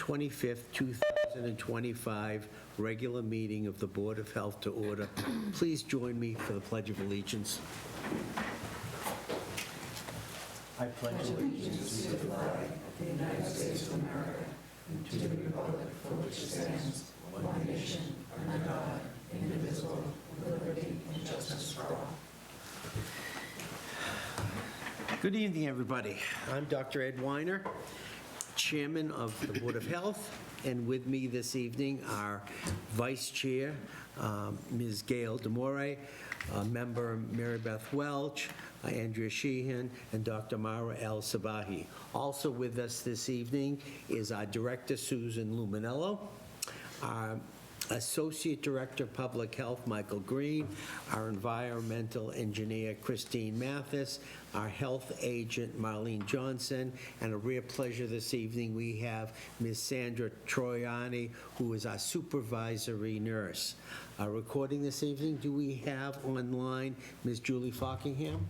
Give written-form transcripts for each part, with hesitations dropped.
25th, 2025 regular meeting of the Board of Health to order. Please join me for the Pledge of Allegiance. I pledge allegiance to the flag of the United States of America and to the republic for which it stands, one nation, under God, indivisible, with liberty and justice for all. Good evening, everybody. I'm Dr. Ed Weiner, Chairman of the Board of Health, and with me this evening are Vice Chair, Ms. Gail Demore, Member Mary Beth Welch, Andrea Sheehan, and Dr. Mara El-Sabahi. Also with us this evening is our Director, Susan Luminello, our Associate Director of Public Health, Michael Green, our Environmental Engineer, Christine Mathis, our Health Agent, Marlene Johnson, and a rare pleasure this evening, we have Ms. Sandra Troiani, who is our Supervisory Nurse. Recording this evening, do we have online Ms. Julie Fockingham?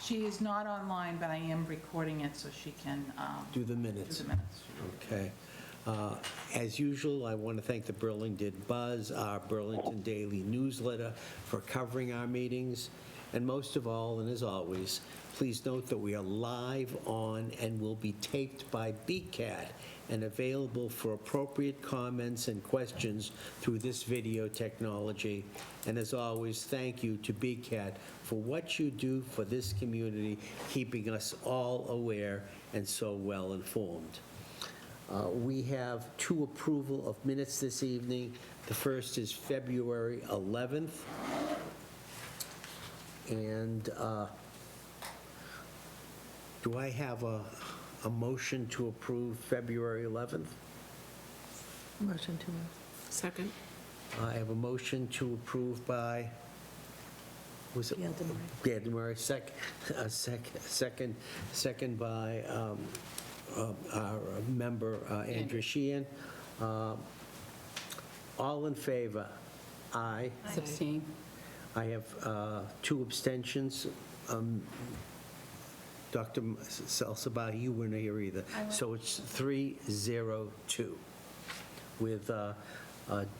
She is not online, but I am recording it so she can Do the minutes. do the minutes. Okay. As usual, I want to thank the Burlington Buzz, our Burlington Daily newsletter, for covering our meetings. And most of all, and as always, please note that we are live on and will be taped by BCAT and available for appropriate comments and questions through this video technology. And as always, thank you to BCAT for what you do for this community, keeping us all aware and so well informed. We have two approval of minutes this evening. The first is February 11th. And do I have a motion to approve February 11th? Motion to move. Second. I have a motion to approve by, was it? Gail Demore. Gail Demore, second by our member, Andrea Sheehan. All in favor? Aye. Abstain. I have two abstentions. Dr. El-Sabahi, you weren't here either. So it's 3-0-2 with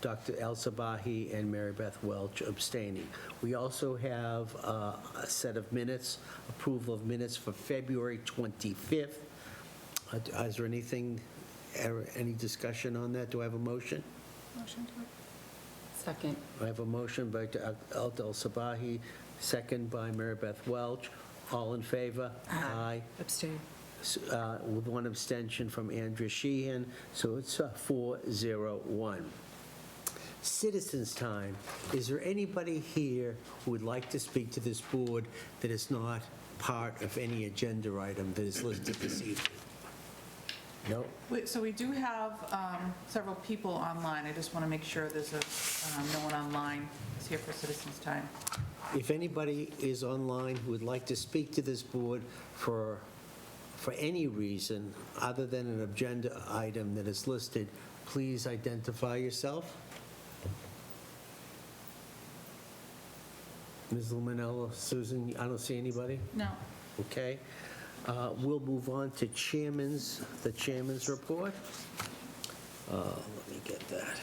Dr. El-Sabahi and Mary Beth Welch abstaining. We also have a set of minutes, approval of minutes for February 25th. Is there anything, any discussion on that? Do I have a motion? Motion to Second. I have a motion by Dr. El-Sabahi, second by Mary Beth Welch. All in favor? Aye. Abstain. With one abstention from Andrea Sheehan, so it's 4-0-1. Citizens' time. Is there anybody here who would like to speak to this board that is not part of any agenda item that is listed this evening? No? So we do have several people online. I just want to make sure there's no one online is here for citizens' time. If anybody is online who would like to speak to this board for any reason other than an agenda item that is listed, please identify yourself. Ms. Luminello, Susan, I don't see anybody? No. Okay. We'll move on to the chairman's report. Let me get that.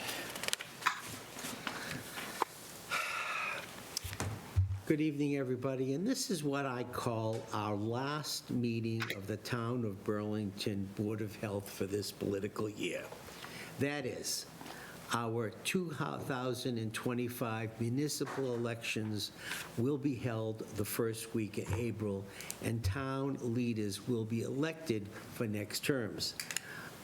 Good evening, everybody, and this is what I call our last meeting of the Town of Burlington Board of Health for this political year. That is, our 2025 municipal elections will be held the first week of April, and town leaders will be elected for next terms.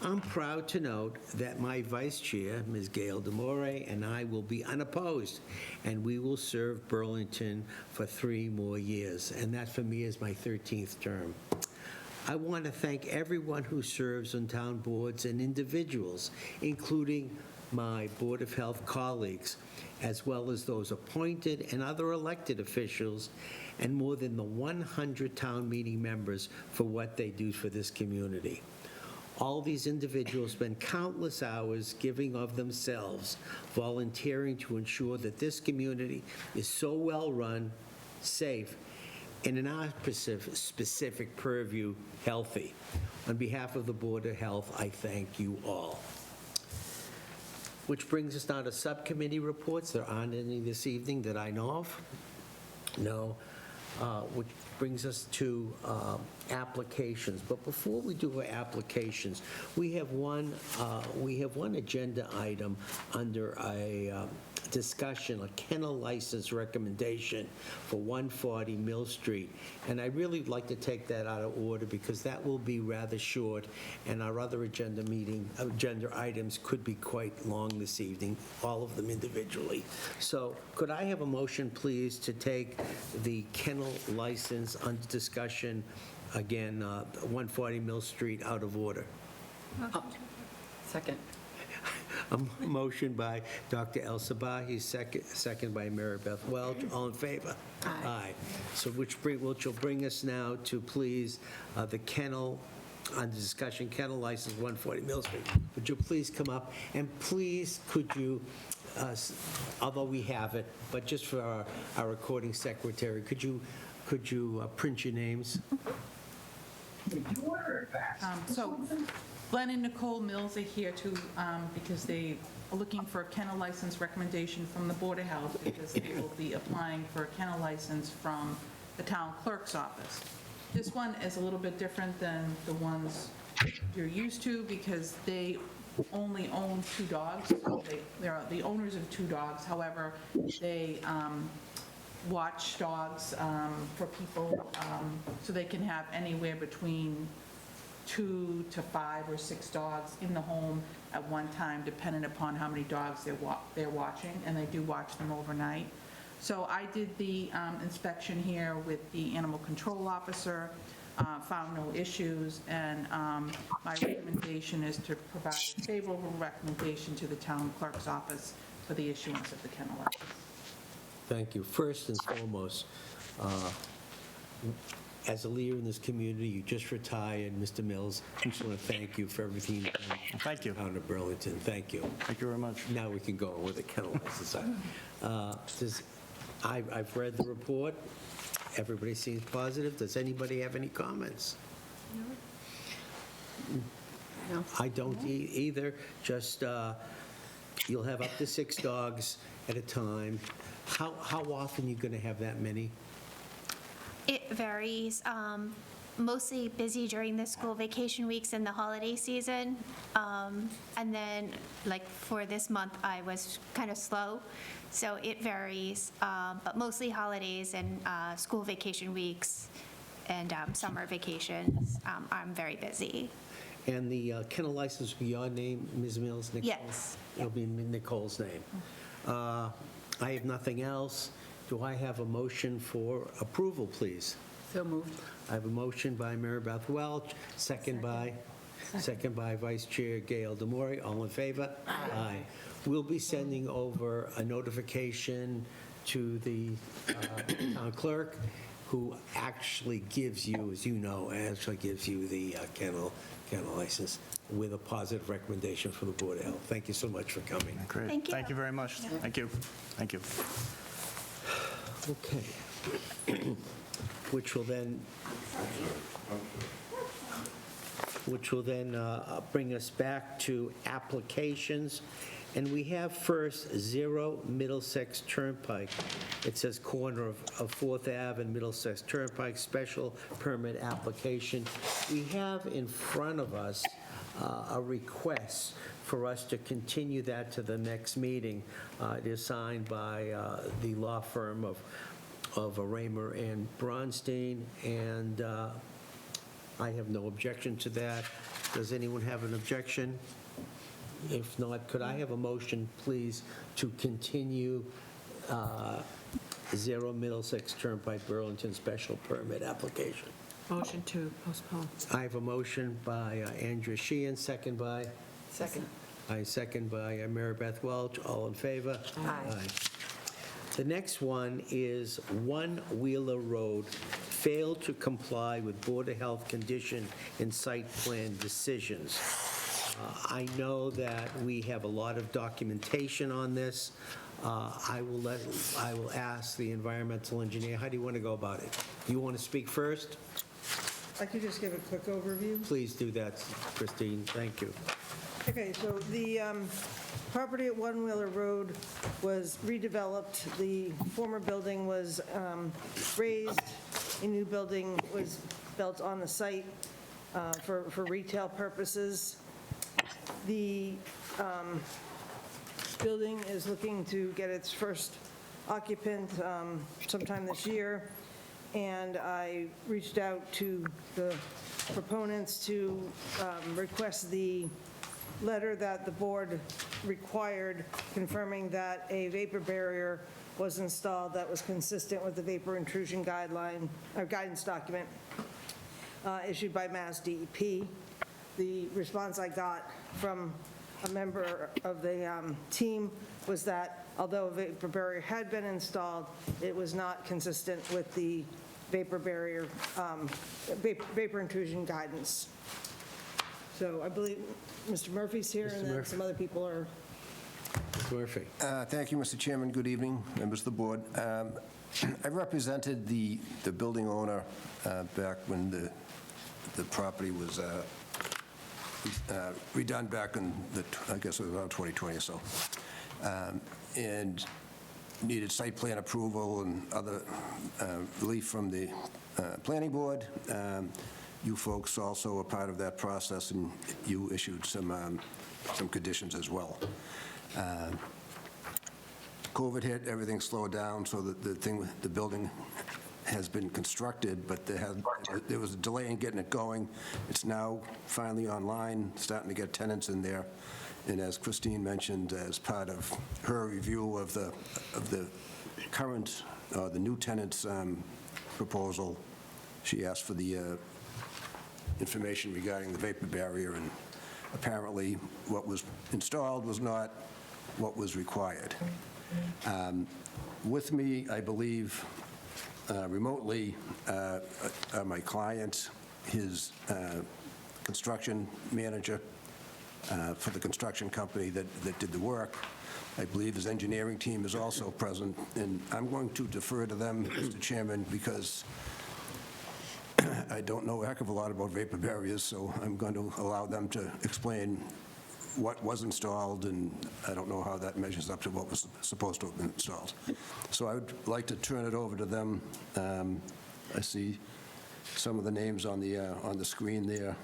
I'm proud to note that my vice chair, Ms. Gail Demore, and I will be unopposed, and we will serve Burlington for 3 more years, and that for me is my 13th term. I want to thank everyone who serves on town boards and individuals, including my Board of Health colleagues, as well as those appointed and other elected officials, and more than the 100 town meeting members for what they do for this community. All these individuals spend countless hours giving of themselves, volunteering to ensure that this community is so well-run, safe, and in our specific purview, healthy. On behalf of the Board of Health, I thank you all. Which brings us now to subcommittee reports. There aren't any this evening that I know of. No. Which brings us to applications. But before we do our applications, we have one agenda item under a discussion, a kennel license recommendation for 140 Mill Street. And I really would like to take that out of order because that will be rather short, and our other agenda items could be quite long this evening, all of them individually. So could I have a motion, please, to take the kennel license under discussion, again, 140 Mill Street, out of order? Second. A motion by Dr. El Sabahi, second by Mary Beth Welch. All in favor? Aye. So which will bring us now to, please, the kennel, under discussion, kennel license 140 Mill Street. Would you please come up, and please, could you, although we have it, but just for our recording secretary, could you print your names? So Glenn and Nicole Mills are here to, because they are looking for a kennel license recommendation from the Board of Health, because they will be applying for a kennel license from the town clerk's office. This one is a little bit different than the ones you're used to, because they only own 2 dogs. So they are the owners of 2 dogs. However, they watch dogs for people, so they can have anywhere between 2 to 5 or 6 dogs in the home at one time, depending upon how many dogs they're watching, and they do watch them overnight. So I did the inspection here with the animal control officer, found no issues, and my recommendation is to provide a favorable recommendation to the town clerk's office for the issuance of the kennel license. Thank you. First and foremost, as a leader in this community, you just retired, Mr. Mills. I just want to thank you for everything you've done. Thank you. Town of Burlington. Thank you. Thank you very much. Now we can go on with the kennel license. I've read the report. Everybody seems positive. Does anybody have any comments? No. I don't either. Just, you'll have up to 6 dogs at a time. How often are you going to have that many? It varies, mostly busy during the school vacation weeks and the holiday season. And then, like, for this month, I was kind of slow, so it varies. But mostly holidays and school vacation weeks and summer vacations, I'm very busy. And the kennel license will be your name, Ms. Mills? Nicole? Yes. It'll be Nicole's name. I have nothing else. Do I have a motion for approval, please? So moved. I have a motion by Mary Beth Welch, second by Vice Chair Gail Demore. All in favor? Aye. We'll be sending over a notification to the town clerk, who actually gives you, as you know, the kennel license with a positive recommendation from the Board of Health. Thank you so much for coming. Great. Thank you. Thank you very much. Thank you. Thank you. Okay. Which will then bring us back to applications. And we have first 0 Middlesex Turnpike. It says corner of 4th Ave and Middlesex Turnpike, special permit application. We have in front of us a request for us to continue that to the next meeting. It is signed by the law firm of Raymer and Bronstein, and I have no objection to that. Does anyone have an objection? If not, could I have a motion, please, to continue 0 Middlesex Turnpike Burlington special permit application? Motion to postpone. I have a motion by Andrea Sheehan, second by? Second. Second by Mary Beth Welch. All in favor? Aye. The next one is 1 Wheeler Road, failed to comply with Board of Health condition and site plan decisions. I know that we have a lot of documentation on this. I will ask the environmental engineer, how do you want to go about it? You want to speak first? I could just give a quick overview. Please do that, Christine, thank you. Okay, so the property at One Wheeler Road was redeveloped. The former building was raised. A new building was built on the site for retail purposes. The building is looking to get its first occupant sometime this year, and I reached out to the proponents to request the letter that the board required confirming that a vapor barrier was installed that was consistent with the vapor intrusion guideline, or guidance document issued by Mass DEP. The response I got from a member of the team was that although a vapor barrier had been installed, it was not consistent with the vapor barrier, vapor intrusion guidance. So I believe Mr. Murphy's here, and then Murphy. some other people are. Mr. Murphy. Thank you, Mr. Chairman. Good evening, members of the board. I represented the building owner back when the property was redone back in, I guess it was around 2020 or so, and needed site plan approval and other relief from the planning board. You folks also were part of that process, and you issued some conditions as well. COVID hit, everything slowed down, so the building has been constructed, but there was a delay in getting it going. It's now finally online, starting to get tenants in there. And as Christine mentioned, as part of her review of the current, the new tenant's proposal, she asked for the information regarding the vapor barrier, and apparently what was installed was not what was required. With me, I believe, remotely, are my client, his construction manager for the construction company that did the work. I believe his engineering team is also present, and I'm going to defer to them, Mr. Chairman, because I don't know a heck of a lot about vapor barriers, so I'm going to allow them to explain what was installed, and I don't know how that measures up to what was supposed to have been installed. So I would like to turn it over to them. I see some of the names on the screen there.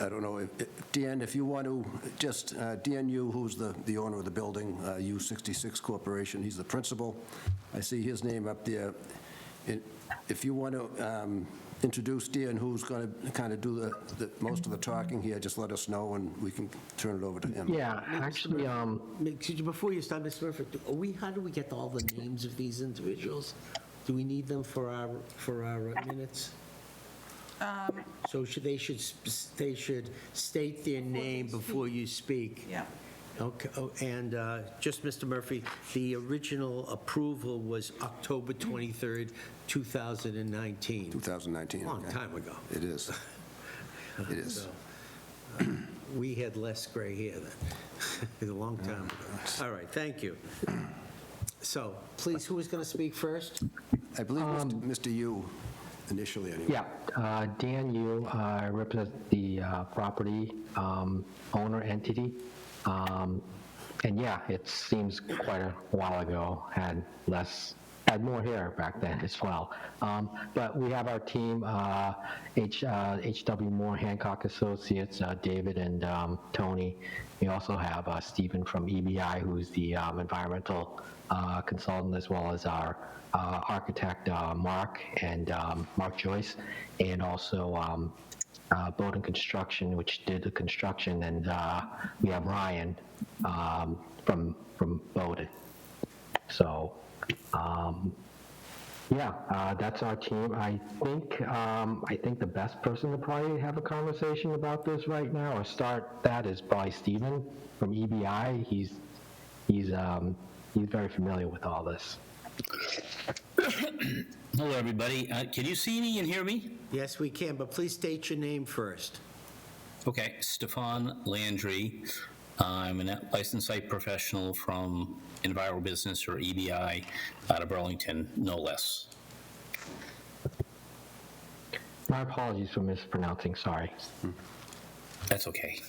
I don't know, Dan, if you want to just, Dan Yu, who's the owner of the building, U66 Corporation, he's the principal. I see his name up there. If you want to introduce Dan, who's going to kind of do the most of the talking here, just let us know and we can turn it over to him. Yeah, actually, Excuse me, before you start, Mr. Murphy, how do we get all the names of these individuals? Do we need them for our minutes? So they should state their name before you speak. Yeah. Okay, and just, Mr. Murphy, the original approval was October 23rd, 2019. 2019. Long okay. time ago. It is. It is. So, we had less gray hair then, a long time ago. All right, thank you. So, please, who is going to speak first? I believe Mr. Yu initially, anyway. yeah, Dan Yu, I represent the property owner entity. And yeah, it seems quite a while ago, had more hair back then as well. But we have our team, H.W. Moore Hancock Associates, David and Tony. We also have Stephen from EBI, who's the environmental consultant, as well as our architect, Mark Joyce, and also Bowden Construction, which did the construction, and we have Ryan from Bowden. So, yeah, that's our team. I think the best person to probably have a conversation about this right now, or start that, is probably Stephen from EBI. He's very familiar with all this. Hello, everybody. Can you see me and hear me? Yes, we can, but please state your name first. Okay, Stefan Landry. I'm a licensed site professional from Enviro Business, or EBI, out of Burlington, no less. My apologies for mispronouncing, sorry. That's okay.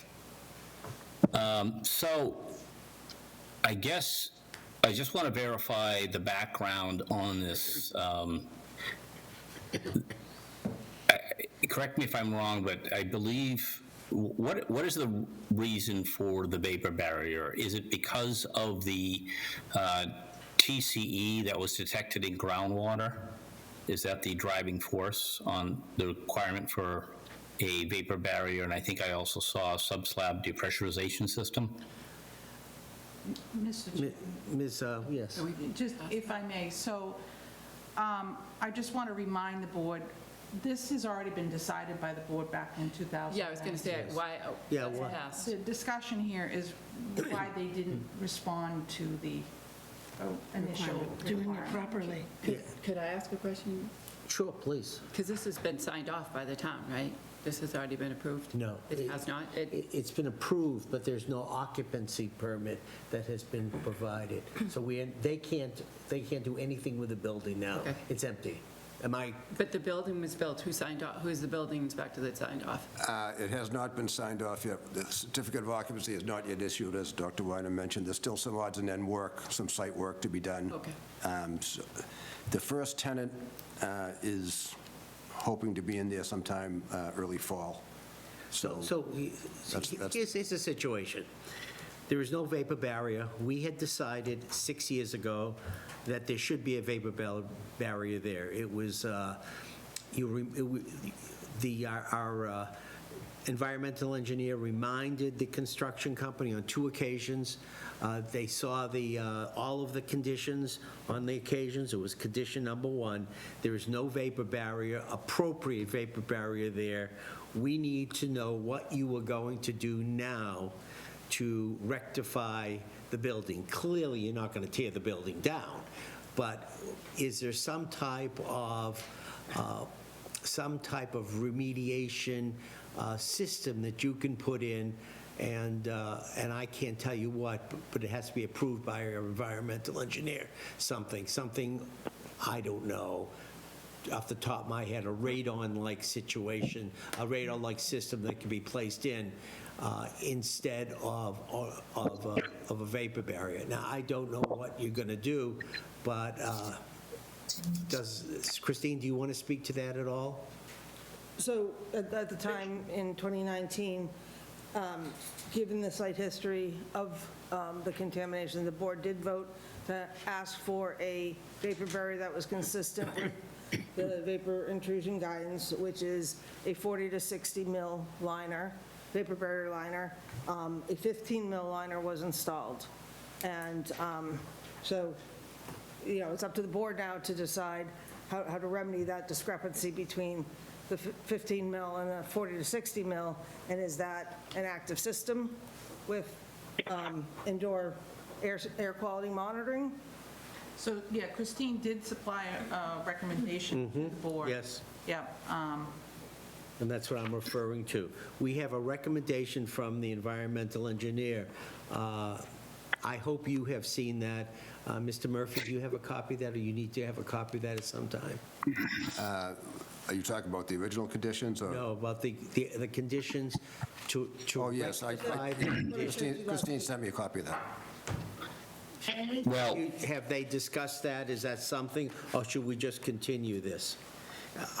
So I guess I just want to verify the background on this. Correct me if I'm wrong, but I believe, what is the reason for the vapor barrier? Is it because of the TCE that was detected in groundwater? Is that the driving force on the requirement for a vapor barrier? And I think I also saw a subslab depressurization system. Mr. Chair, Ms., yes. just if I may, so I just want to remind the board, this has already been decided by the board back in 2000. Yeah, I was going to say, why, Yeah, that's why- passed. The discussion here is why they didn't respond to the initial Doing requirement. properly. Could I ask a question? Sure, please. Because this has been signed off by the town, right? This has already been approved? No. It has not? It's been approved, but there's no occupancy permit that has been provided. So they can't do anything with the building now. Okay. It's empty. Am I, But the building was built, who signed off? Who's the building inspector that signed off? It has not been signed off yet. The certificate of occupancy is not yet issued, as Dr. Weiner mentioned. There's still some odds and end work, some site work to be done. Okay. So the first tenant is hoping to be in there sometime early fall. so That's- here's the situation. There is no vapor barrier. We had decided 6 years ago that there should be a vapor barrier there. It was, our environmental engineer reminded the construction company on 2 occasions. They saw all of the conditions on the occasions. It was condition number 1. There is no vapor barrier, appropriate vapor barrier there. We need to know what you are going to do now to rectify the building. Clearly, you're not going to tear the building down, but is there some type of remediation system that you can put in? And I can't tell you what, but it has to be approved by our environmental engineer. Something, I don't know, off the top of my head, a radon-like situation, a radon-like system that can be placed in instead of a vapor barrier. Now, I don't know what you're going to do, but Christine, do you want to speak to that at all? So at the time, in 2019, given the site history of the contamination, the board did vote to ask for a vapor barrier that was consistent with the vapor intrusion guidance, which is a 40 to 60 mil liner, vapor barrier liner. A 15 mil liner was installed. And so, it's up to the board now to decide how to remedy that discrepancy between the 15 mil and the 40 to 60 mil, and is that an active system with indoor air quality monitoring? So, yeah, Christine did supply a recommendation to the board. Yes. Yeah. And that's what I'm referring to. We have a recommendation from the environmental engineer. I hope you have seen that. Mr. Murphy, do you have a copy of that, or you need to have a copy of that at some time? Are you talking about the original conditions? Or? No, about the conditions to Oh, yes. rectify the conditions. Christine sent me a copy of that. Well, Have they discussed that? Is that something, or should we just continue this?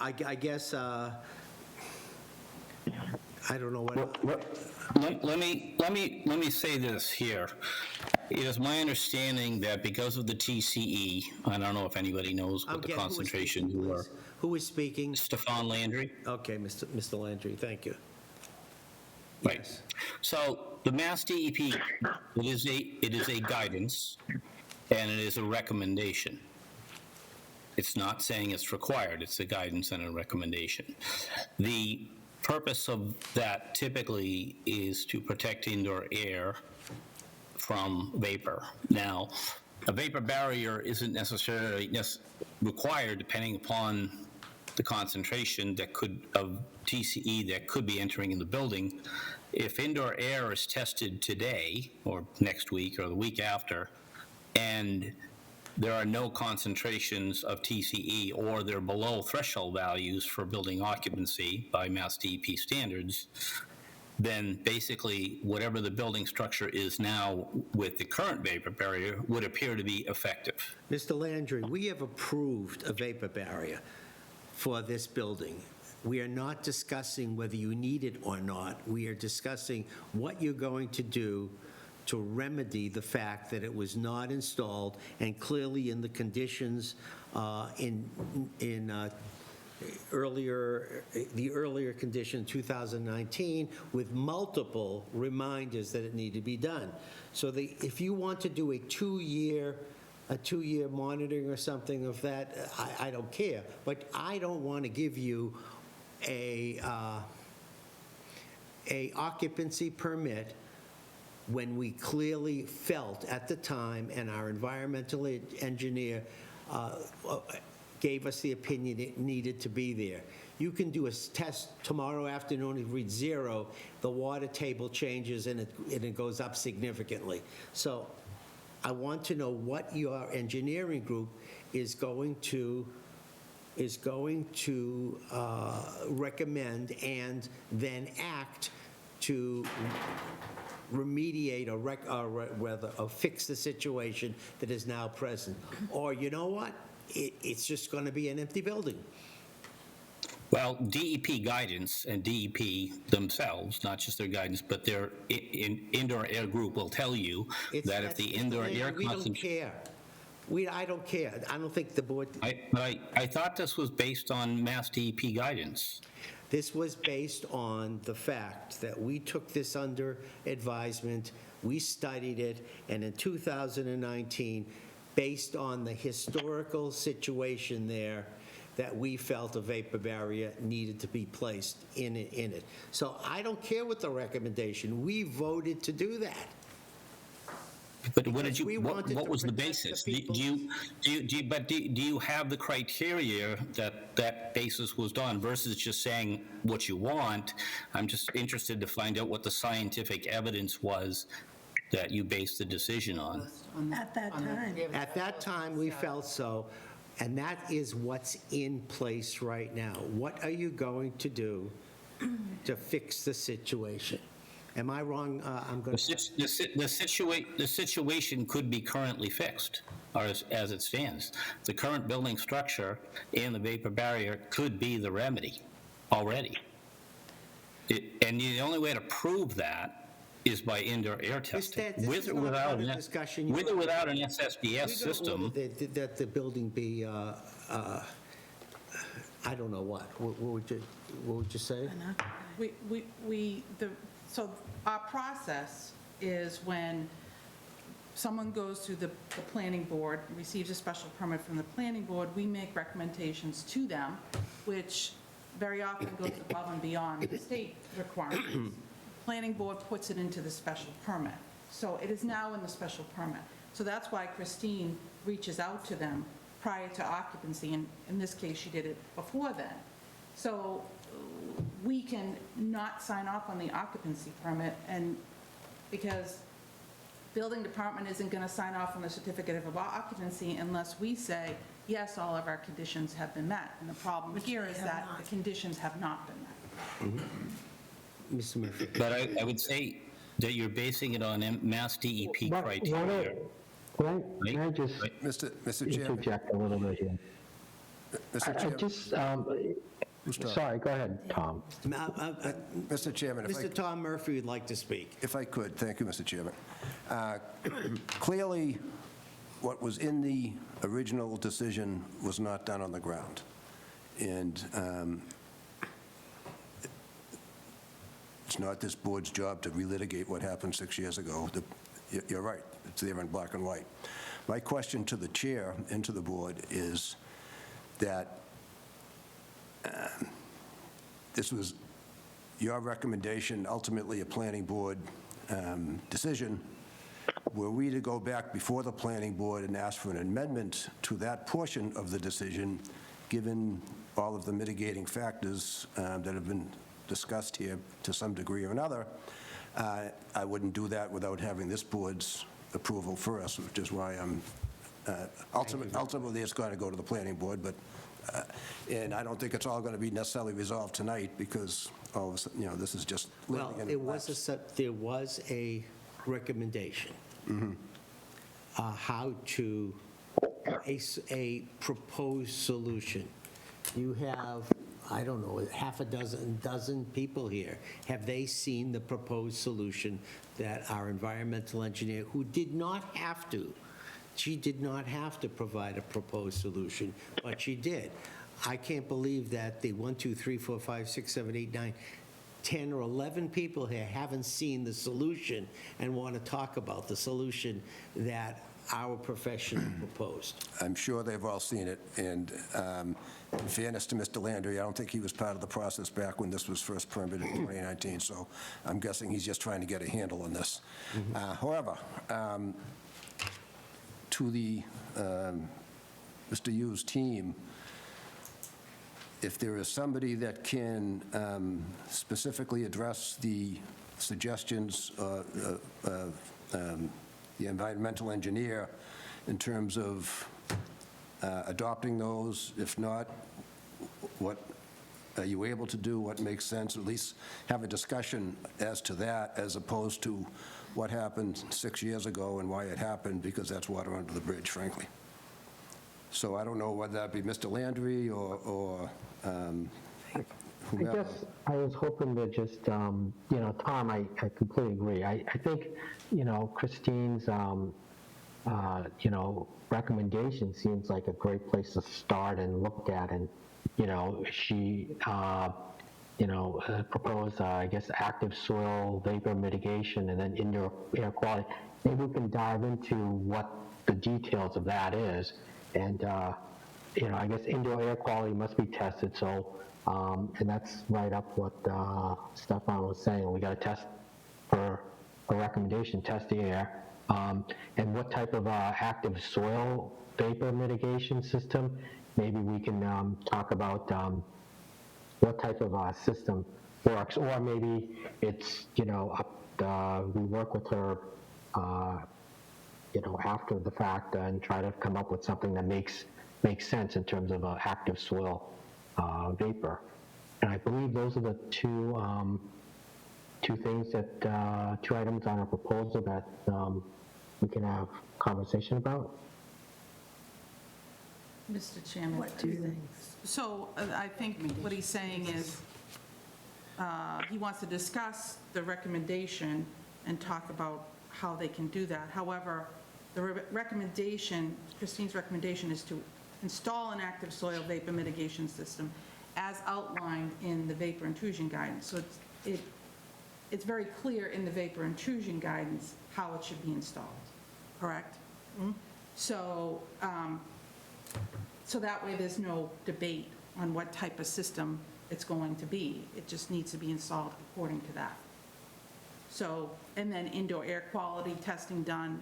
I guess, I don't know what. let me say this here. It is my understanding that because of the TCE, I don't know if anybody knows what the Again, who is concentration speaking, were. please? Who is speaking? Stefan Landry? Okay, Mr. Landry, thank you. Right. Yes. So the Mass DEP, it is a guidance, and it is a recommendation. It's not saying it's required, it's a guidance and a recommendation. The purpose of that typically is to protect indoor air from vapor. Now, a vapor barrier isn't necessarily required depending upon the concentration of TCE that could be entering in the building. If indoor air is tested today, or next week, or the week after, and there are no concentrations of TCE, or they're below threshold values for building occupancy by Mass DEP standards, then basically whatever the building structure is now with the current vapor barrier would appear to be effective. Mr. Landry, we have approved a vapor barrier for this building. We are not discussing whether you need it or not. We are discussing what you're going to do to remedy the fact that it was not installed and clearly in the conditions the earlier condition, 2019, with multiple reminders that it needed to be done. So if you want to do a two-year monitoring or something of that, I don't care. But I don't want to give you a occupancy permit when we clearly felt at the time, and our environmental engineer gave us the opinion it needed to be there. You can do a test tomorrow afternoon, it reads 0, the water table changes and it goes up significantly. So I want to know what your engineering group is going to recommend and then act to remediate or fix the situation that is now present. Or you know what? It's just going to be an empty building. Well, DEP guidance and DEP themselves, not just their guidance, but their indoor air group will tell you that if the indoor air We don't concentration... care. I don't care. I don't think the board... I thought this was based on Mass DEP guidance. This was based on the fact that we took this under advisement, we studied it, and in 2019, based on the historical situation there, that we felt a vapor barrier needed to be placed in it. So I don't care what the recommendation, we voted to do that. But what did you? What was the basis? Do you have the criteria that basis was done versus just saying what you want? I'm just interested to find out what the scientific evidence was that you based the decision on. At that time. At that time, we felt so, and that is what's in place right now. What are you going to do to fix the situation? Am I wrong? I'm going to... The situation could be currently fixed, or as it stands. The current building structure and the vapor barrier could be the remedy already. And the only way to prove that is by indoor air testing. With or without an SSDS system. That the building be, I don't know what. What would you say? So our process is when someone goes to the planning board, receives a special permit from the planning board, we make recommendations to them, which very often goes above and beyond the state requirements. Planning board puts it into the special permit. So it is now in the special permit. So that's why Christine reaches out to them prior to occupancy, and in this case, she did it before then. So we can not sign off on the occupancy permit, and because building department isn't going to sign off on the certificate of occupancy unless we say, yes, all of our conditions have been met. And the problem here is that the conditions have not been met. Mr. Murphy. But I would say that you're basing it on Mass DEP criteria. Can I just Mr. Chairman. interject a little bit here? Mr. Chairman. Sorry, go ahead, Tom. Mr. Chairman, Mr. Tom Murphy would like to speak. if I could, thank you, Mr. Chairman. Clearly, what was in the original decision was not done on the ground. And it's not this board's job to relitigate what happened 6 years ago. You're right, it's there in black and white. My question to the chair and to the board is that this was your recommendation, ultimately a planning board decision. Were we to go back before the planning board and ask for an amendment to that portion of the decision, given all of the mitigating factors that have been discussed here to some degree or another, I wouldn't do that without having this board's approval first, which is why I'm, ultimately it's going to go to the planning board, but and I don't think it's all going to be necessarily resolved tonight, because all of a sudden, this is just Well, living in there the was there was a recommendation. How to, a proposed solution. You have, I don't know, half a dozen people here. Have they seen the proposed solution that our environmental engineer, who did not have to, she did not have to provide a proposed solution, but she did. I can't believe that the 1, 2, 3, 4, 5, 6, 7, 8, 9, 10 or 11 people here haven't seen the solution and want to talk about the solution that our profession proposed. I'm sure they've all seen it, and in fairness to Mr. Landry, I don't think he was part of the process back when this was first permitted in 2019, so I'm guessing he's just trying to get a handle on this. However, to the Mr. Yu's team, if there is somebody that can specifically address the suggestions the environmental engineer in terms of adopting those, if not, what are you able to do, what makes sense, at least have a discussion as to that, as opposed to what happened 6 years ago and why it happened, because that's water under the bridge, frankly. So I don't know whether that be Mr. Landry or I whoever. guess I was hoping to just, Tom, I completely agree. I think, Christine's, recommendation seems like a great place to start and look at. And, she, proposed, I guess, active soil vapor mitigation and then indoor air quality. Maybe we can dive into what the details of that is. And, I guess indoor air quality must be tested. So, and that's right up what Stefan was saying. We got to test for a recommendation, test the air. And what type of active soil vapor mitigation system? Maybe we can talk about what type of system works, or maybe it's, we work with her, after the fact and try to come up with something that makes sense in terms of active soil vapor. And I believe those are the two things that, two items on our proposal that we can have conversation about. Mr. Chairman. What do you think? So I think what he's saying is he wants to discuss the recommendation and talk about how they can do that. However, the recommendation, Christine's recommendation, is to install an active soil vapor mitigation system as outlined in the vapor intrusion guidance. So it's very clear in the vapor intrusion guidance how it should be installed, correct? So, so that way there's no debate on what type of system it's going to be. It just needs to be installed according to that. So, and then indoor air quality testing done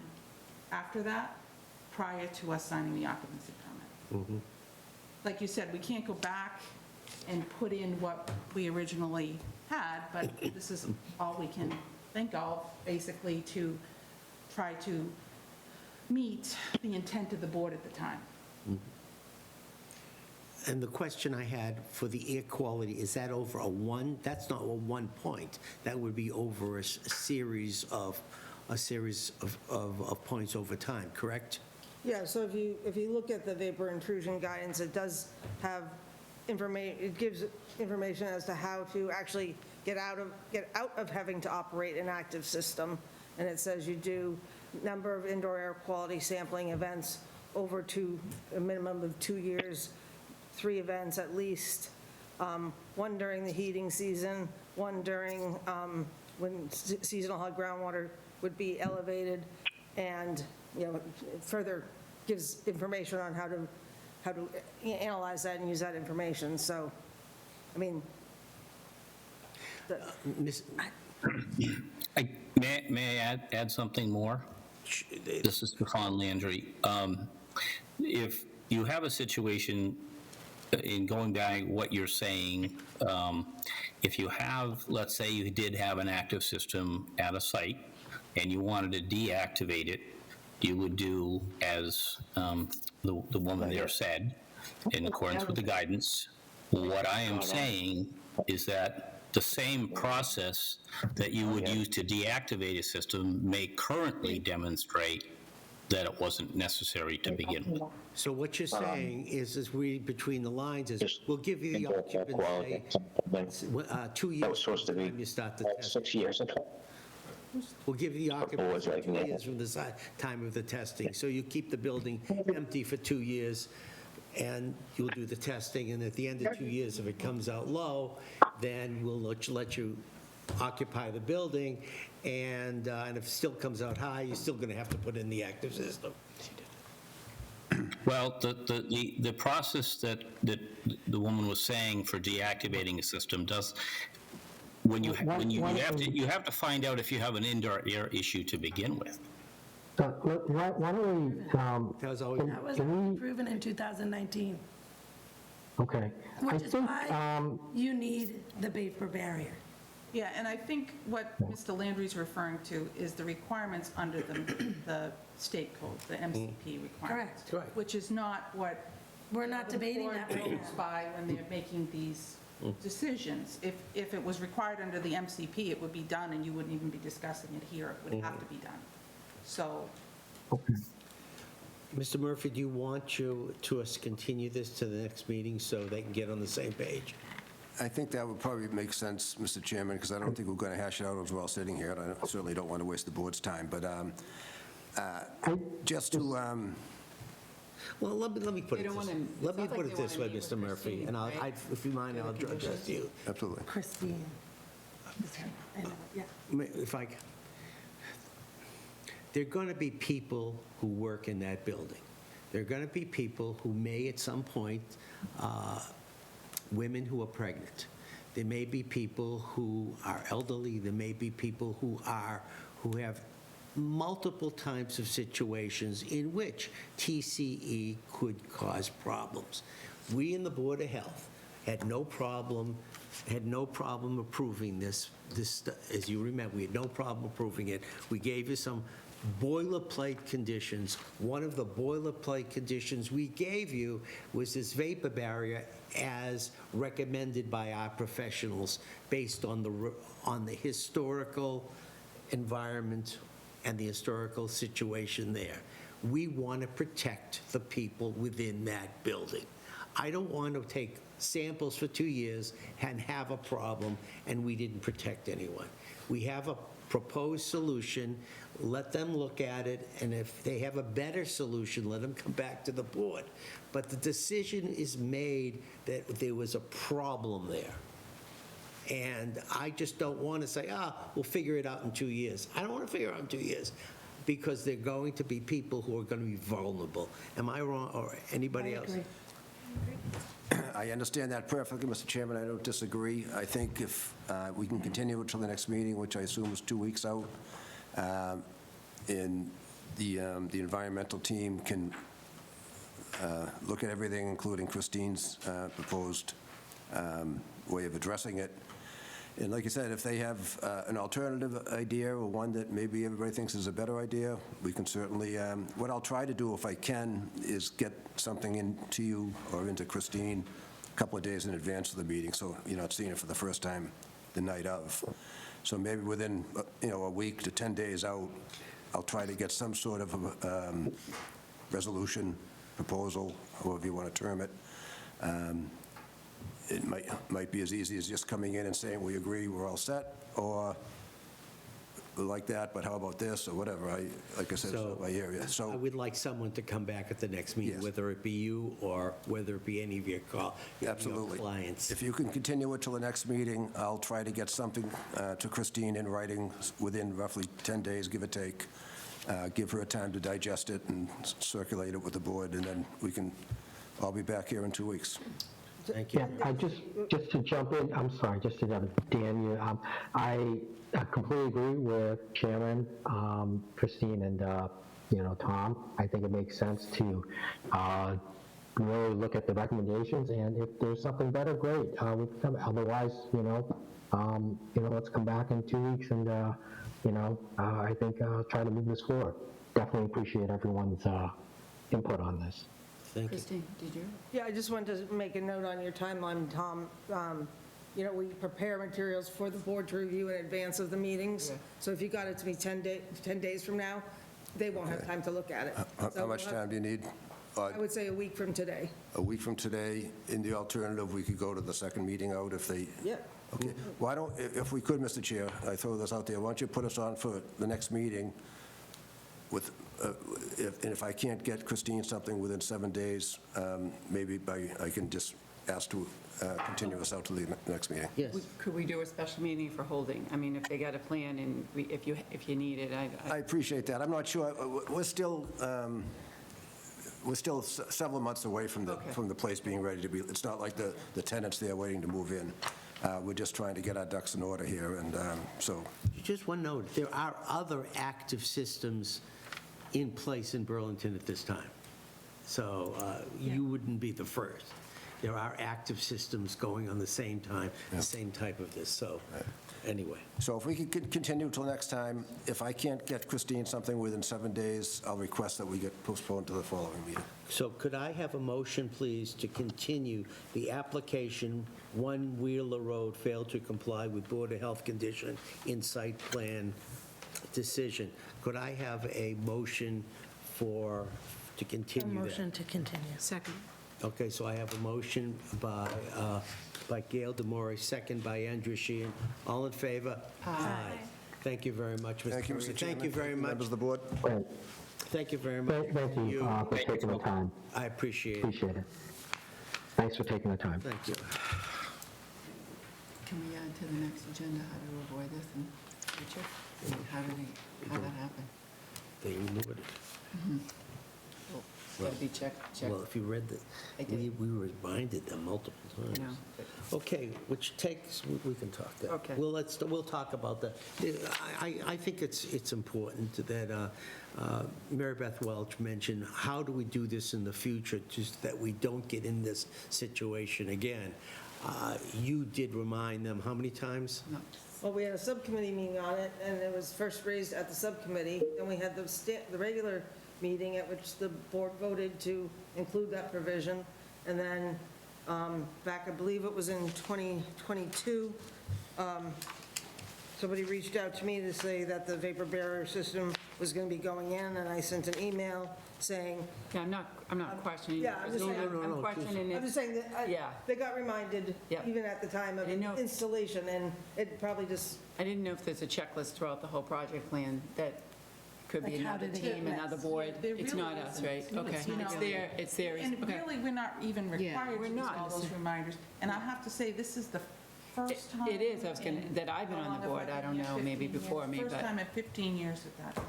after that, prior to us signing the occupancy permit. Like you said, we can't go back and put in what we originally had, but this is all we can think of, basically, to try to meet the intent of the board at the time. And the question I had for the air quality, is that over that's not a 1 point. That would be over a series of points over time, correct? Yeah, so if you look at the vapor intrusion guidance, it does have information, it gives information as to how to actually get out of having to operate an active system. And it says you do number of indoor air quality sampling events over a minimum of 2 years, 3 events at least, 1 during the heating season, 1 during when seasonal hot groundwater would be elevated, and, further gives information on how to analyze that and use that information. So, I mean, May I add something more? This is Stefan Landry. If you have a situation, in going back what you're saying, if you have, let's say you did have an active system at a site and you wanted to deactivate it, you would do as the woman there said, in accordance with the guidance. What I am saying is that the same process that you would use to deactivate a system may currently demonstrate that it wasn't necessary to begin with. So what you're saying is we, between the lines, is Just we'll give you the indoor air quality, occupancy, something 2 years that was supposed to from the be time you start the testing. 6 years ago. We'll give you the occupancy like 2 that. years from the time of the testing. So you keep the building empty for 2 years, and you'll do the testing, and at the end of 2 years, if it comes out low, then we'll let you occupy the building, and if it still comes out high, you're still going to have to put in the active system. Well, the process that the woman was saying for deactivating a system does, you have to find out if you have an indoor air issue to begin with. Why don't we, That was always, That was Can we- proven in 2019, okay. I which is think, why you need the vapor barrier. Yeah, and I think what Mr. Landry's referring to is the requirements under the state code, the MCP requirements. Correct. Correct. Which is not what We're not debating that the right board goes now. by when they're making these decisions. If it was required under the MCP, it would be done, and you wouldn't even be discussing it here. It would have to be done. So, Mr. Murphy, do you want to us continue this to the next meeting so they can get on the same page? I think that would probably make sense, Mr. Chairman, because I don't think we're going to hash it out as well sitting here, and I certainly don't want to waste the board's time, but just to, Well, let me put You it don't this, wanna- let it's me not like put it they this wanna way, meet Mr. with Murphy, Christine, and right? if you mind, I'll address you. absolutely. Christine. I know, yeah. If I, there are going to be people who work in that building. There are going to be people who may at some point, women who are pregnant. There may be people who are elderly. There may be people who have multiple types of situations in which TCE could cause problems. We in the Board of Health had no problem approving this, as you remember, we had no problem approving it. We gave you some boilerplate conditions. One of the boilerplate conditions we gave you was this vapor barrier as recommended by our professionals based on the historical environment and the historical situation there. We want to protect the people within that building. I don't want to take samples for 2 years and have a problem, and we didn't protect anyone. We have a proposed solution. Let them look at it, and if they have a better solution, let them come back to the board. But the decision is made that there was a problem there. And I just don't want to say, we'll figure it out in 2 years. I don't want to figure it out in 2 years, because there are going to be people who are going to be vulnerable. Am I wrong, or anybody else? I understand that perfectly, Mr. Chairman. I don't disagree. I think if we can continue until the next meeting, which I assume is 2 weeks out, and the environmental team can look at everything, including Christine's proposed way of addressing it. And like you said, if they have an alternative idea or one that maybe everybody thinks is a better idea, we can certainly, what I'll try to do if I can is get something into you or into Christine a couple of days in advance of the meeting, so you're not seeing it for the first time the night of. So maybe within, a week to 10 days out, I'll try to get some sort of resolution, proposal, however you want to term it. It might be as easy as just coming in and saying, we agree, we're all set, or we like that, but how about this, or whatever. Like I said, So, I hear you. I So, would like someone to come back at the next meeting, Yes. whether it be you or whether it be any of your absolutely. clients. If you can continue it till the next meeting, I'll try to get something to Christine in writing within roughly 10 days, give or take. Give her a time to digest it and circulate it with the board, and then I'll be back here in 2 weeks. Thank you. Yeah, I just to jump in, I'm sorry, just to Dan, I completely agree with Chairman, Christine, and, Tom. I think it makes sense to really look at the recommendations, and if there's something better, great. We can come, otherwise, let's come back in 2 weeks and, I think try to move this forward. Definitely appreciate everyone's input on this. Thank you. Christine, did you? Yeah, I just wanted to make a note on your timeline, Tom. we prepare materials for the board to review in advance of the meetings. Yeah. So if you got it to me 10 days from now, they won't have time to look at it. How So much we'll have- time do you need? I would say a week from today. A week from today. In the alternative, we could go to the second meeting out if they... Yep. Okay. Why don't, if we could, Mr. Chair, I throw this out there, why don't you put us on for the next meeting with, and if I can't get Christine something within 7 days, maybe I can just ask to continue us out to the next meeting. Yes. Could we do a special meeting for holding? I mean, if they got a plan and if you need it, I appreciate that. I'm not sure, we're still several months away from Okay. the place being ready to be, it's not like the tenants there waiting to move in. We're just trying to get our ducks in order here, and so, Just one note, there are other active systems in place in Burlington at this time. So you wouldn't be the first. There are active systems going on the same time, the same type of this, so, anyway. so if we could continue till next time, if I can't get Christine something within 7 days, I'll request that we get postponed to the following meeting. So could I have a motion, please, to continue the application, One Wheeler Road failed to comply with Board of Health condition in site plan decision? Could I have a motion to continue that? Motion to continue. Second. Okay, so I have a motion by Gail Demore, second by Andrew Sheehan. All in favor? Aye. Thank you very much, Mr. Thank you, Murray. Mr. Chairman. Thank you very much. Members of the board. Great. Thank you very much. Thank you for taking the time. I appreciate it. Appreciate it. Thanks for taking the time. Thank you. Can we add to the next agenda how to avoid this in the future? How that happen? They ignored it. Got to be checked. Well, if you read the, I did. we reminded them multiple You know, times. but- Okay, which takes, we can talk that. Okay. We'll talk about that. I think it's important that Mary Beth Welch mentioned, how do we do this in the future, just that we don't get in this situation again? You did remind them, how many times? No. Well, we had a subcommittee meeting on it, and it was first raised at the subcommittee. Then we had the regular meeting at which the board voted to include that provision. And then back, I believe it was in 2022, somebody reached out to me to say that the vapor barrier system was going to be going in, and I sent an email saying, Yeah, I'm not questioning. Yeah, I'm just Christine. saying- I'm questioning I'm it. just saying that Yeah. they got reminded Yep. even at the time of I didn't know- installation, and it probably just, I didn't know if there's a checklist throughout the whole project plan that could be Like how another did it team, get another messed? board. There It's really not us, isn't. right? No, Okay, it's not. it's there. And Okay. really, we're not even required We're to use not. all those reminders. And I have to say, this is the first time. It is, that I've been How on long the have board, been I don't here? know, maybe 15 years. before me, First but, time in 15 years at that.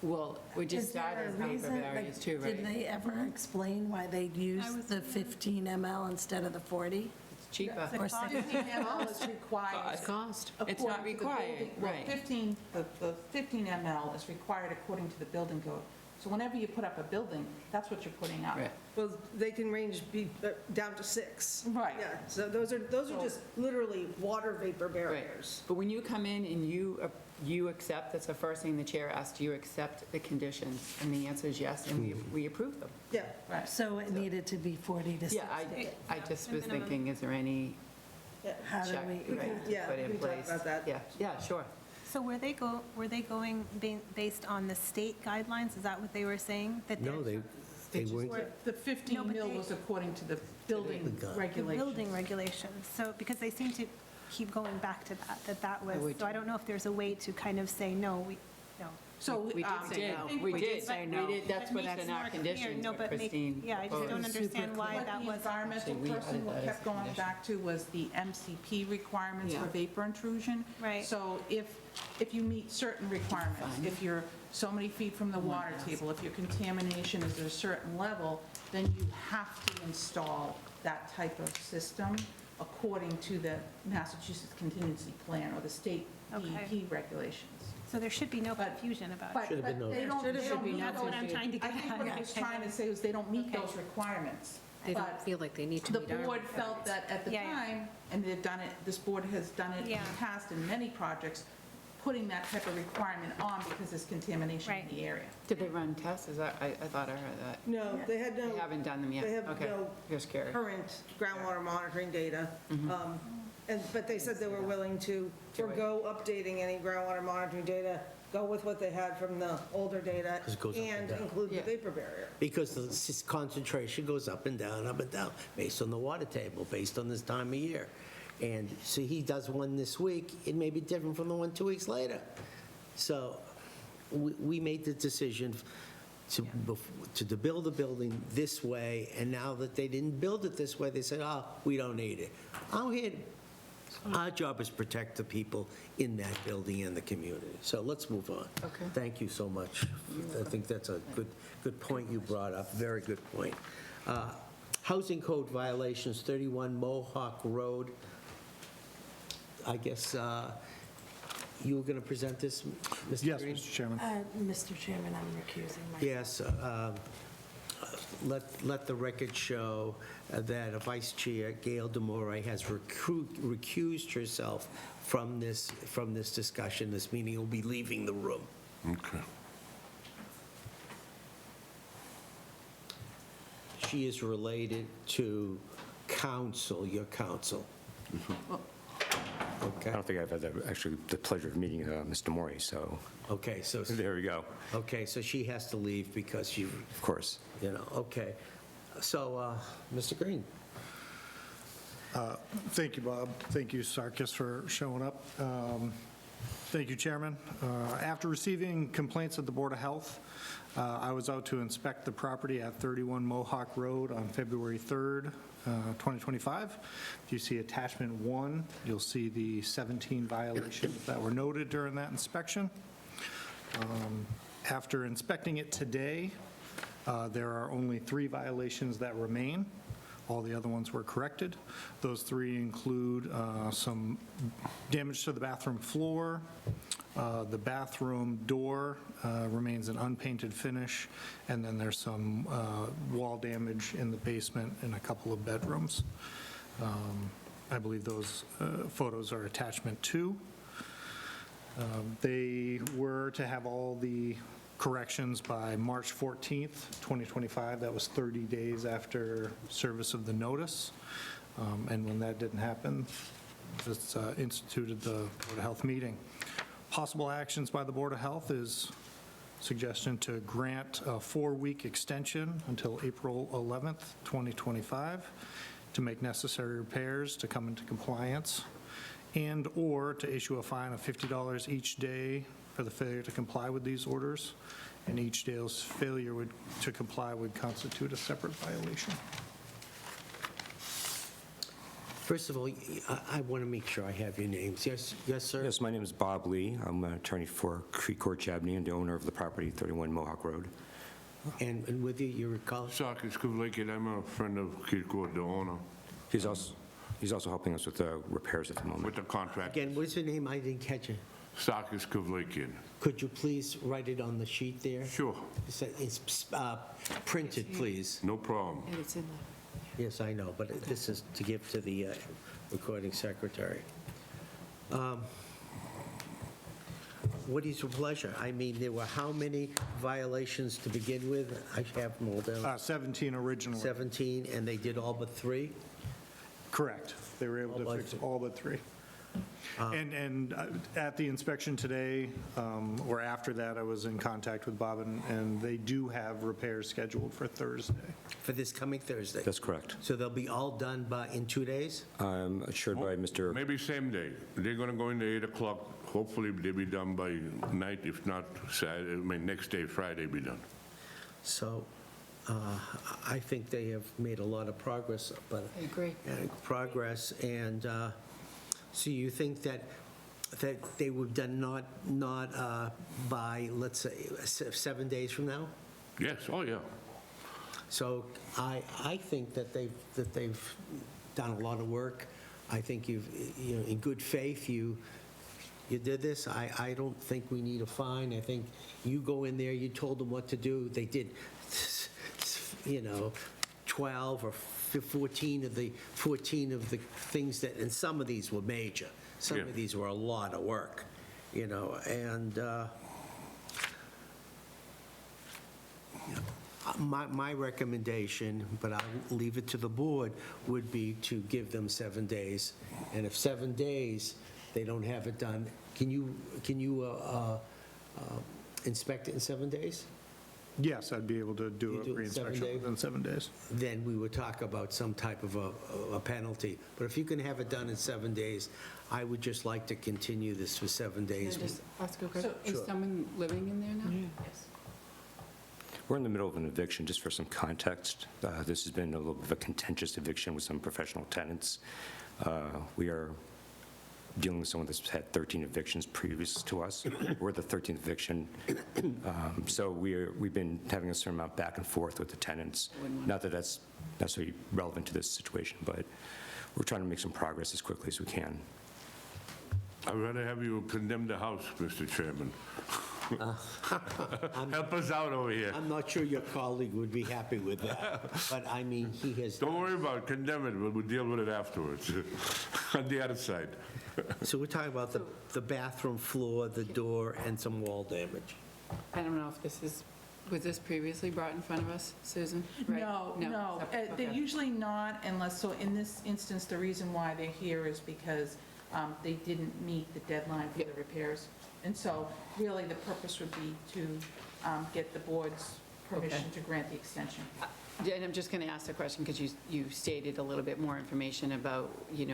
well, we just Is there started a as vapor reason? barriers Like, too, Did right? they ever explain why they'd use the 15 ml instead of the 40? It's cheaper. Or 15 ml is required. Cost. It's according not to the required, building- well, right. 15, the 15 ml is required according to the building code. So whenever you put up a building, that's what you're putting out. Right. well, they can range down to 6. Right. Yeah, so those are just literally water vapor Right. barriers. But when you come in and you accept, that's the first thing the chair asks, do you accept the conditions? And the answer is yes, and we approve them. Yeah, Right. So it needed to be 40 to 60? Yeah, I just was thinking, is there any How do check, we, right, Yeah, put we in can talk place? about that. Yeah, sure. So were they going based on the state guidelines? Is that what they were saying? That No, they're- they weren't. The 15 No, but mil they- was according to the building The the regulations. building regulations, so, because they seem to keep going back to that was, would- so I don't know if there's a way to kind of say, no, no. So, We did say no. I think We what did. say We did. That's But what's make in it our more clear. conditions, No, what but make- Christine Yeah, I just don't proposed. understand why What that the was. environmental Actually, we person added that as kept a going condition. back to was the MCP requirements for Yeah. vapor intrusion. Right. So if you meet certain requirements, if you're so many feet from the water table, if your contamination is at a certain level, then you have to install that type of system according to the Massachusetts contingency plan or the state Okay. DEP regulations. So there should be no But- confusion about But it. Should have been but they noticed. don't, they don't meet That's what I'm those- trying to I get think at. what I was trying to say was they don't meet Okay. those requirements. They don't But feel like they need to the meet our board felt that at the Yeah, yeah. time, and they've done it, this board has done it in Yeah. the past in many projects, putting that type of requirement on because there's contamination in Right. the area. Did they run tests? Is that, I thought I heard that. no, they had They no haven't done them yet? They have Okay. no Just curious. current groundwater monitoring data. But they said they were willing to forego updating any groundwater monitoring data, go with what they had from the older data, 'Cause it goes up and and down. include the Yeah. vapor barrier. Because the concentration goes up and down, based on the water table, based on this time of year. And so he does one this week, it may be different from the one 2 weeks later. So we made the decision to build the building this way, and now that they didn't build it this way, they said, oh, we don't need it. Our job is to protect the people in that building and the community. So let's move on. Okay. Thank you so much. I think that's a good point you brought up, very good point. Housing code violations, 31 Mohawk Road. I guess you were going to present this, Mr. Yes, Green? Mr. Chairman. Mr. Chairman, I'm recusing myself. Yes, let the record show that Vice Chair Gail Demore has recused herself from this discussion. This meeting will be leaving the room. Okay. She is related to counsel, your counsel. Okay, I don't think I've had actually the pleasure of meeting Mr. Maury, so okay, so, there we go. okay, so she has to leave because she, Of course. okay. So, Mr. Green? Thank you, Bob. Thank you, Sarkis, for showing up. Thank you, Chairman. After receiving complaints at the Board of Health, I was out to inspect the property at 31 Mohawk Road on February 3rd, 2025. If you see attachment 1, you'll see the 17 violations that were noted during that inspection. After inspecting it today, there are only 3 violations that remain. All the other ones were corrected. Those 3 include some damage to the bathroom floor. The bathroom door remains an unpainted finish, and then there's some wall damage in the basement in a couple of bedrooms. I believe those photos are attachment 2. They were to have all the corrections by March 14th, 2025. That was 30 days after service of the notice. And when that didn't happen, just instituted the Board of Health meeting. Possible actions by the Board of Health is suggestion to grant a 4-week extension until April 11th, 2025, to make necessary repairs to come into compliance, and/or to issue a fine of $50 each day for the failure to comply with these orders, and each day's failure to comply would constitute a separate violation. First of all, I want to make sure I have your names. Yes, sir? Yes, my name is Bob Lee. I'm an attorney for Cree Court Chabney and the owner of the property, 31 Mohawk Road. And with you, your colleague? Sarkis Kuvlikin, I'm a friend of Kirkwood, the owner, He's also helping us with repairs at the moment. with the contract. Again, what's your name? I didn't catch it. Sarkis Kuvlikin. Could you please write it on the sheet there? Sure, It's printed, please. no problem. And it's in the... Yes, I know, but this is to give to the recording secretary. What is your pleasure? I mean, there were how many violations to begin with? I have them all down. 17 originally. 17, and they did all but 3? Correct. They were able All to but fix 3. all but 3. And at the inspection today, or after that, I was in contact with Bob, and they do have repairs scheduled for Thursday. For this coming Thursday? That's correct. So they'll be all done in 2 days? I'm assured by Mr. Maybe same day. They're gonna go in at 8 o'clock. Hopefully they'll be done by night, if not Saturday, next day, Friday be done. So I think they have made a lot of progress, but. I agree. Progress, and so you think that they were done not by, let's say, 7 days from now? Yes, oh yeah. So I think that they've done a lot of work. I think in good faith, you did this. I don't think we need a fine. I think you go in there, you told them what to do. They did, 12 or 14 of the things that, and some of these were major. Some Yeah. of these were a lot of work, and My recommendation, but I'll leave it to the board, would be to give them 7 days. And if 7 days, they don't have it done, can you inspect it in 7 days? Yes, I'd be able to do You a do it in 7 reinspection days? within 7 days. Then we would talk about some type of a penalty. But if you can have it done in 7 days, I would just like to continue this for 7 Can I days. just ask a question? So- Is someone living in there now? Yes. We're in the middle of an eviction, just for some context. This has been a little bit of a contentious eviction with some professional tenants. We are dealing with someone that's had 13 evictions previous to us. We're the 13th eviction. So we've been having a certain amount back and forth with the tenants. Not that that's necessarily relevant to this situation, but we're trying to make some progress as quickly as we can. I'd rather have you condemn the house, Mr. Chairman. Help us out over here. I'm not sure your colleague would be happy with that, but I mean, he has. Don't worry about it, condemn it, we'll deal with it afterwards, on the other side. So we're talking about the bathroom floor, the door, and some wall damage. I don't know if this is, was this previously brought in front of us, Susan? Right? No. Separate, They're okay. usually not unless, so in this instance, the reason why they're here is because they didn't meet the deadline for the repairs. And so really the purpose would be to get the board's permission Okay. to grant the extension. And I'm just going to ask the question because you stated a little bit more information about,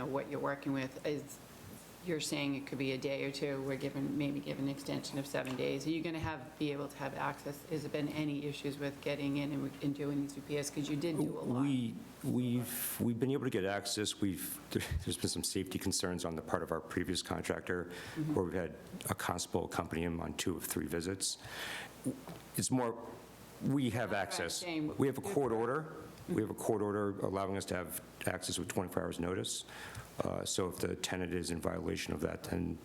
what you're working with. You're saying it could be a day or two, maybe given an extension of 7 days. Are you going to be able to have access? Has there been any issues with getting in and doing these repairs? Because you did do a lot. We've been able to get access. There's been some safety concerns on the part of our previous contractor, where we've had a constable accompany him on 2 of 3 visits. It's more, we have access. saying. We have a court order. We have a court order allowing us to have access with 24 hours' notice. So if the tenant is in violation of that, then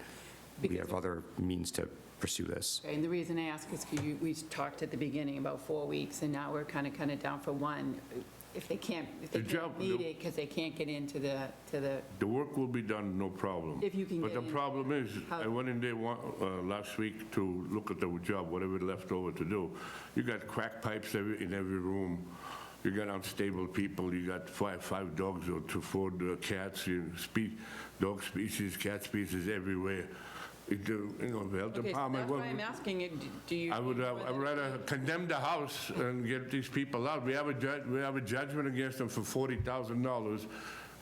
we have other means to pursue this. Okay, and the reason I ask is because we talked at the beginning about 4 weeks, and now we're kind of down for 1. If they can't meet it because they can't get into the, The work will be done, no problem. If you can But get the in. problem is, How- I went in there last week to look at the job, whatever left over to do. You got crack pipes in every room. You got unstable people. You got five dogs or 4 cats. Dog species, cat species everywhere. The health okay, so department. that's why I'm asking it, do you? I would rather condemn the house and get these people out. We have a judgment against them for $40,000.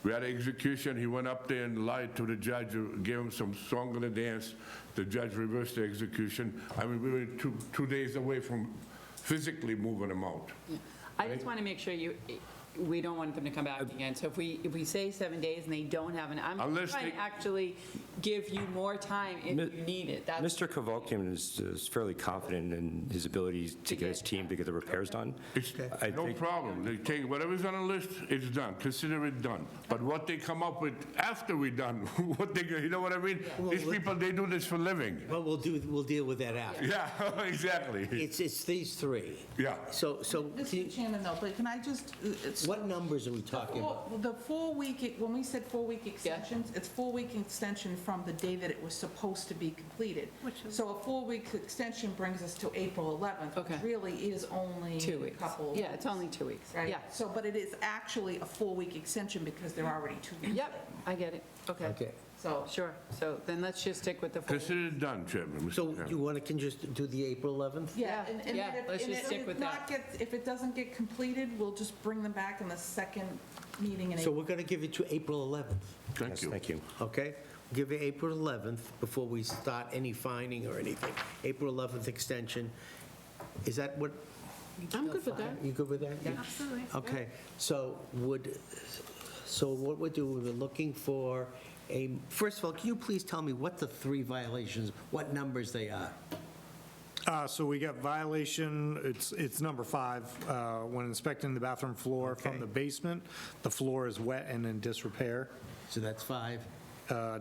We had an execution. He went up there and lied to the judge, gave him some song and a dance. The judge reversed the execution. I mean, we were 2 days away from physically moving them out. I just want to make sure we don't want them to come back again. So if we say 7 days and they don't have I'm Unless trying they- to actually give you more time if you need it. That's Mr. Kavalkian is fairly confident in his ability to get his team to get the repairs done. It's I no think- problem. They take whatever's on the list, it's done. Consider it done. But what they come up with after we're done, you know what I mean? These people, they do this for a living. But we'll deal with that after. Yeah, exactly. It's these 3. Yeah. So can you- Mr. Chairman, though, but can I just, what numbers are we talking about? the 4-week, when we said 4-week extensions, it's 4-week extension from the day that it was supposed to be completed. So a 4-week extension brings us to April 11th, which Okay. really is only 2 a weeks. couple. Yeah, it's only 2 weeks. Right? Yeah. So, but it is actually a 4-week extension because they're already 2 weeks. Yep, I get it. Okay. Okay. So, Sure. So then let's just stick with the 4 weeks. Consider it done, Chairman. Mr. So Chairman. you want to just do the April 11th? yeah, Yeah, and yeah, then if- let's and just if stick it with not that. if it doesn't get completed, we'll just bring them back in the second meeting in So April. we're going to give it to April 11th, Thank Yes, you. thank you. okay? Give it April 11th before we start any fining or anything. April 11th extension. Is that what, I'm good with that. you good with that? Absolutely. Okay, so what we're doing, we're looking for first of all, can you please tell me what the 3 violations, what numbers they are? So we got violation, it's number 5, when inspecting the bathroom floor from Okay. the basement, the floor is wet and in disrepair. So that's 5.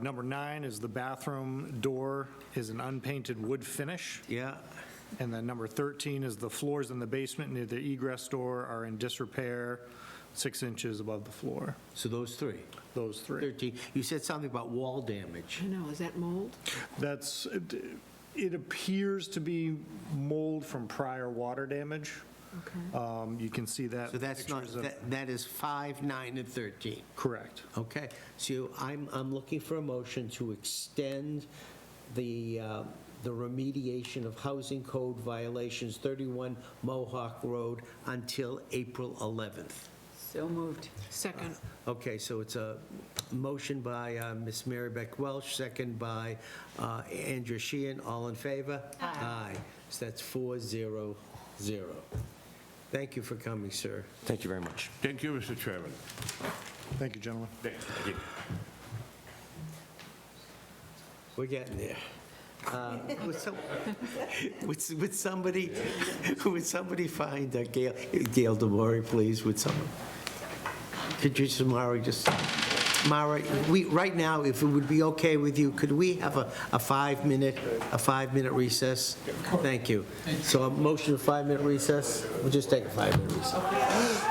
Number 9 is the bathroom door is an unpainted wood finish. Yeah, And then number 13 is the floors in the basement near the egress door are in disrepair, 6 inches above the floor. so those 3. Those 3. 13. You said something about wall damage. I know, is that mold? It appears to be mold from prior water damage. You can see that. So that's not, pictures of- that is 5, 9, and 13. Correct. Okay, so I'm looking for a motion to extend the remediation of housing code violations, 31 Mohawk Road, until April 11th. So moved. Second. Okay, so it's a motion by Ms. Mary Beck Welch, second by Andrew Sheehan. All in favor? Aye. So that's 4-0-0. Thank you for coming, sir. Thank you very much. Thank you, Mr. Chairman. Thank you, gentlemen. Thank you. We're getting there. Would somebody find Gail DeMori, please, would someone? Could you, Mara, Mara, right now, if it would be okay with you, could we have a 5-minute recess? Thank you. So a motion of 5-minute recess? We'll just take a 5-minute recess.